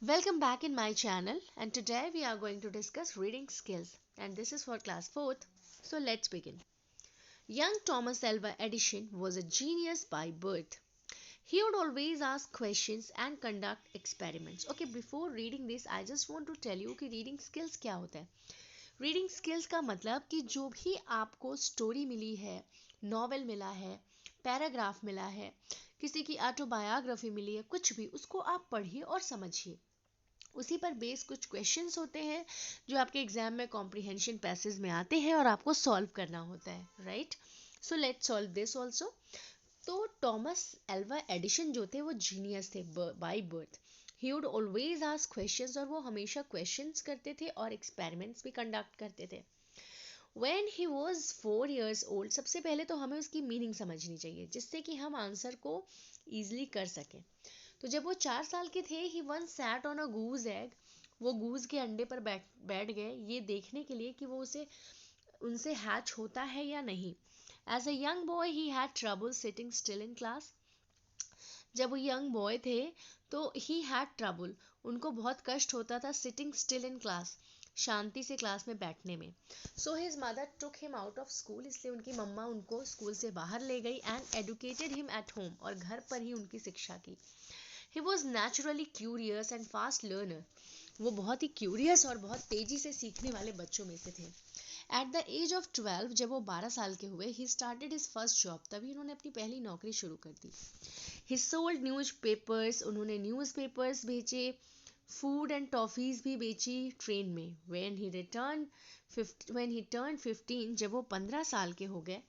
Welcome back in my channel, and today we are going to discuss reading skills, and this is for class 4th. So let's begin. Young Thomas Alva Edison was a genius by birth. He would always ask questions and conduct experiments. Okay, before reading this, I just want to tell you कि reading skills क्या होता है. Reading skills का मतलब कि जो भी आपको स्टोरी मिली है, नॉवेल मिला है, पैराग्राफ मिला है, किसी की ऑटोबायोग्राफी मिली है, कुछ भी उसको आप पढ़िए और समझिए. उसी पर बेस कुछ क्वेश्चंस होते हैं जो आपके एग्जाम में कॉम्प्रिहेंशन पैसेज में आते हैं और आपको सॉल्व करना होता है, right. So let's solve this also. तो टॉमस एल्वा एडिशन जो थे वो जीनियस थे by birth. He would always ask questions और वो हमेशा क्वेश्चंस करते थे और एक्सपेरिमेंट्स भी कंडक्ट करते थे. When he was 4 years old, सबसे पहले तो हमें उसकी मीनिंग समझनी चाहिए जिससे कि हम आंसर को ईजिली कर सकें. तो जब वो 4 साल के थे, he one sat on a goose egg. वो गूज के अंडे पर बैठ गए ये देखने के लिए कि वो उसे उनसे हैच होता है या नहीं. As a young boy he had trouble sitting still in class. जब वो यंग बॉय थे तो ही हैड ट्रबल, उनको बहुत कष्ट होता था सिटिंग स्टिल इन क्लास, शांति से क्लास में बैठने में. So his mother took him out of school, इसलिए उनकी मम्मा उनको स्कूल से बाहर ले गई and educated him at home, और घर पर ही उनकी शिक्षा की. He was naturally curious and fast learner. वो बहुत ही क्यूरियस और बहुत तेजी से सीखने वाले बच्चों में से थे. एट द एज ऑफ 12, जब वो 12 साल के हुए, he started his first job. तभी उन्होंने अपनी पहली नौकरी शुरू कर दी. ही सोल्ड न्यूज पेपर्स, उन्होंने न्यूज़ पेपर्स बेचे. फूड एंड टॉफीज भी बेची ट्रेन में. व्हेन ही टर्न 15, जब वो 15 साल के हो गए,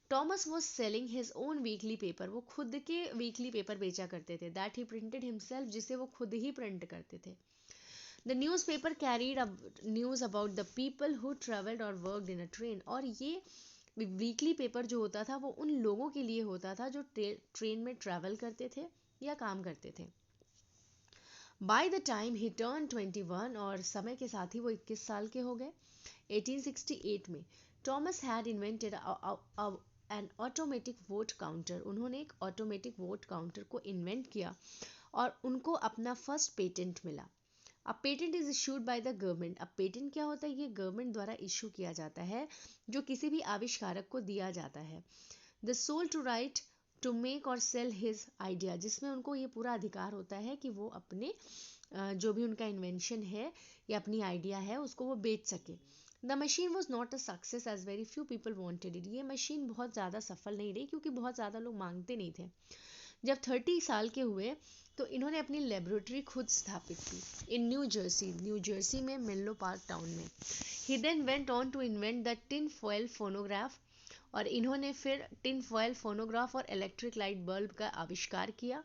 Thomas was selling his own weekly paper. वो खुद के वीकली पेपर बेचा करते थे. दैट ही प्रिंटेड हिमसेल्फ, जिसे वो खुद ही प्रिंट करते थे. The news paper carried news about the people who travelled और वर्कड इन अ ट्रेन. और ये वीकली पेपर जो होता था वो उन लोगों के लिए होता था जो ट्रेन में ट्रैवल करते थे या काम करते थे. By the time he turn 21, और समय के साथ ही वो 21 साल के हो गए. 1868 में Thomas had invented N automatic vote counter. उन्होंने एक ऑटोमेटिक वोट काउंटर को इन्वेंट किया और उनको अपना फर्स्ट पेटेंट मिला. अब patent is issued by the government. अब पेटेंट क्या होता है? ये गवर्नमेंट द्वारा इशू किया जाता है, जो किसी भी आविष्कारक को दिया जाता है. The sole to right to make or sell his idea, जिसमें उनको ये पूरा अधिकार होता है कि वो अपने जो भी उनका इन्वेंशन है या अपनी आइडिया है उसको वो बेच सके. The machine was not a success as very few people wanted it. ये मशीन बहुत ज़्यादा सफल नहीं रही क्योंकि बहुत ज़्यादा लोग मांगते नहीं थे. जब 30 साल के हुए तो इन्होंने अपनी लेबोरेटरी खुद स्थापित की इन न्यू जर्सी में मेनलो पार्क टाउन में. He then went on to invent the tin foil phonograph. और इन्होंने फिर टिन फॉयल फोनोग्राफ और इलेक्ट्रिक लाइट बल्ब का आविष्कार किया.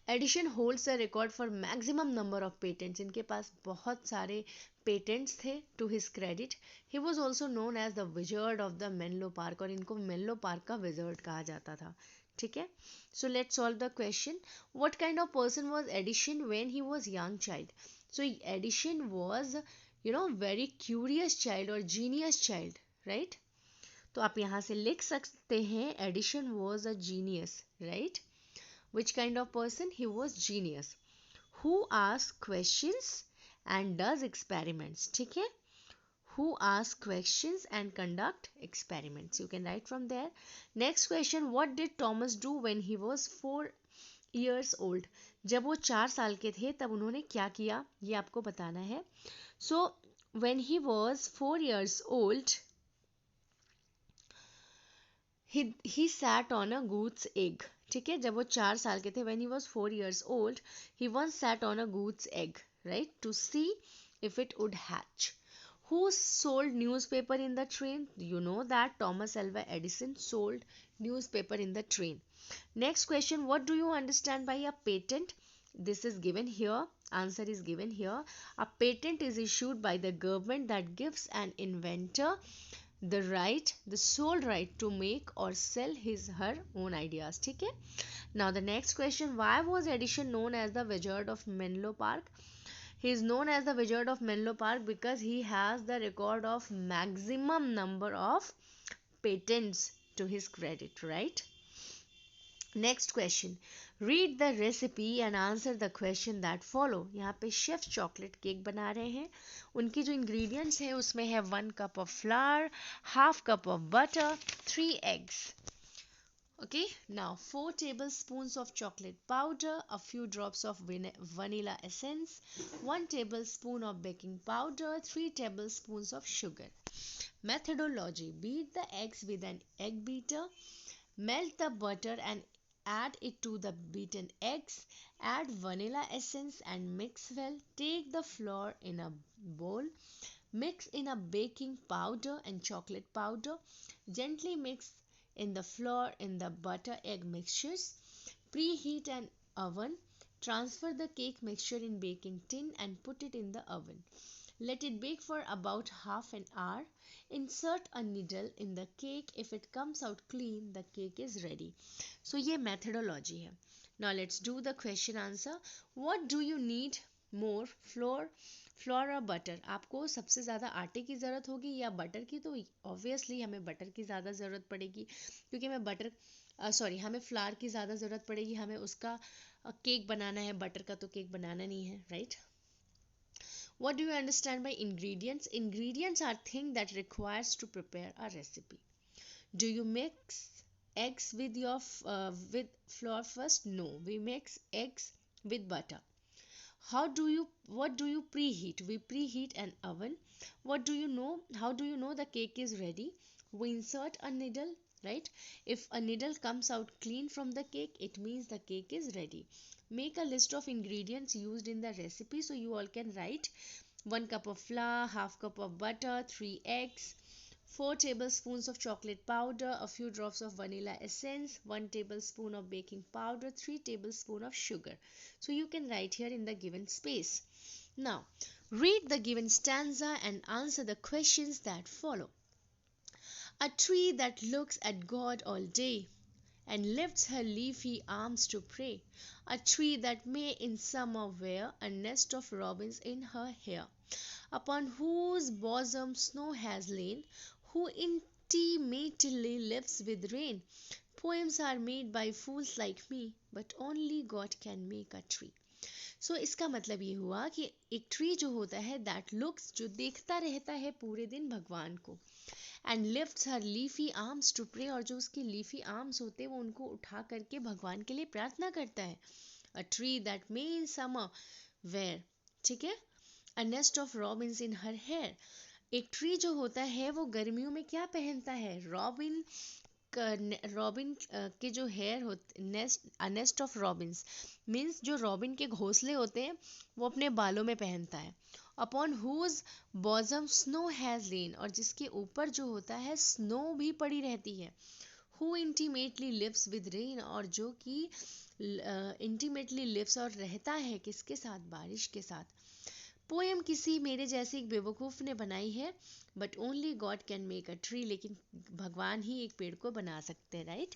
Edison holds a record for maximum number of patents. इनके पास बहुत सारे पेटेंट्स थे to his credit. He was also known as the wizard of the Menlo Park, और इनको मेनलो पार्क का विजर्ड कहा जाता था. ठीक है. So let's solve the question. What kind of person was Edison when he was young child? So Edison was very curious child और genius child, right. तो आप यहाँ से लिख सकते हैं Edison was a genius, right. Which kind of person? He was genius. Who asks questions and does experiments. ठीक है. Who asks questions and conduct experiments. You can write from there. Next question. What did Thomas do when he was 4 years old? जब वो 4 साल के थे तब उन्होंने क्या किया ये आपको बताना है. So when he was 4 years old, he sat on a goose egg. ठीक है. जब वो 4 साल के थे, when he was 4 years old, he once sat on a goose egg, right, to see if it would hatch. Who sold newspaper in the train? You know that Thomas Alva Edison sold newspaper in the train. Next question. What do you understand by a patent? This is given here. Answer is given here. A patent is issued by the government that gives an inventor the sole right to make or sell his her own ideas. ठीक है. Now the next question. Why was Edison known as the Wizard of Menlo Park? He is known as the Wizard of Menlo Park because he has the record of maximum number of patents to his credit, right. Next question. Read the recipe and answer the question that follow. यहाँ पे chef chocolate cake बना रहे हैं। उनकी जो ingredients है उसमें है 1 cup of flour, half cup of butter, 3 eggs. Okay, now 4 tablespoons of chocolate powder, a few drops of vanilla essence, 1 tablespoon of baking powder, 3 tablespoons of sugar. Methodology: beat the eggs with an egg beater, melt the butter and add it to the beaten eggs, add vanilla essence and mix well. Take the flour in a bowl, mix in a baking powder and chocolate powder, gently mix in the flour in the butter egg mixtures. Preheat an oven. Transfer the cake mixture in baking tin and put it in the oven. Let it bake for about half an hour. Insert a needle in the cake. If it comes out clean, the cake is ready. So ये methodology है. Now let's do the question answer. What do you need more? Floor और butter. आपको सबसे ज़्यादा आटे की ज़रूरत होगी या बटर की? तो ऑब्वियसली हमें बटर की ज़्यादा ज़रूरत पड़ेगी, क्योंकि हमें फ्लावर की ज़्यादा ज़रूरत पड़ेगी। हमें उसका केक बनाना है, बटर का तो केक बनाना नहीं है, right? What do you understand by ingredients? Ingredients are things that requires to prepare a recipe. Do you mix eggs with with flour first? No, we mix eggs with butter. What do you preheat? We preheat an oven. What do you know? How do you know the cake is ready? We insert a needle, right? If a needle comes out clean from the cake, it means the cake is ready. Make a list of ingredients used in the recipe, so you all can write: 1 cup of flour, half cup of butter, 3 eggs, 4 tablespoons of chocolate powder, a few drops of vanilla essence, 1 tablespoon of baking powder, 3 tablespoons of sugar. So you can write here in the given space. Now, read the given stanza and answer the questions that follow. A tree that looks at God all day and lifts her leafy arms to pray. A tree that may in summer wear a nest of robins in her hair, upon whose bosom snow has lain, who intimately lives with rain. Poems are made by fools like me, but only God can make a tree. सो इसका मतलब ये हुआ कि एक tree जो होता है, that looks, जो देखता रहता है पूरे दिन भगवान को, and lifts her leafy arms to pray, और जो उसके लीफी आर्म्स होते हैं वो उनको उठा करके भगवान के लिए प्रार्थना करता है. A tree that may in summer wear, ठीक है, a nest of robins in her hair. एक ट्री जो होता है वो गर्मियों में क्या पहनता है? रॉबिन के जो हेयर होते, नेस्ट ऑफ रॉबिन्स मीन्स जो रॉबिन के घोंसले होते हैं वो अपने बालों में पहनता है. Upon whose bosom snow has लेन, और जिसके ऊपर जो होता है स्नो भी पड़ी रहती है. Who intimately lives with rain, और जो कि इंटीमेटली लिव्स और रहता है किसके साथ? बारिश के साथ. पोएम किसी मेरे जैसे एक बेवकूफ़ ने बनाई है, but only God can make a tree, लेकिन भगवान ही एक पेड़ को बना सकते हैं, right?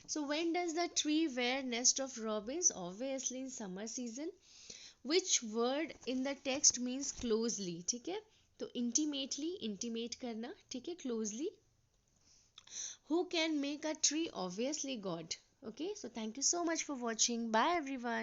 So when does the tree wear nest of robins? Obviously in summer season. Which word in the text means closely, ठीक है, तो इंटीमेटली, इंटीमेट करना, ठीक है, closely. Who can make a tree? Obviously God. Okay, so thank you so much for watching. Bye everyone.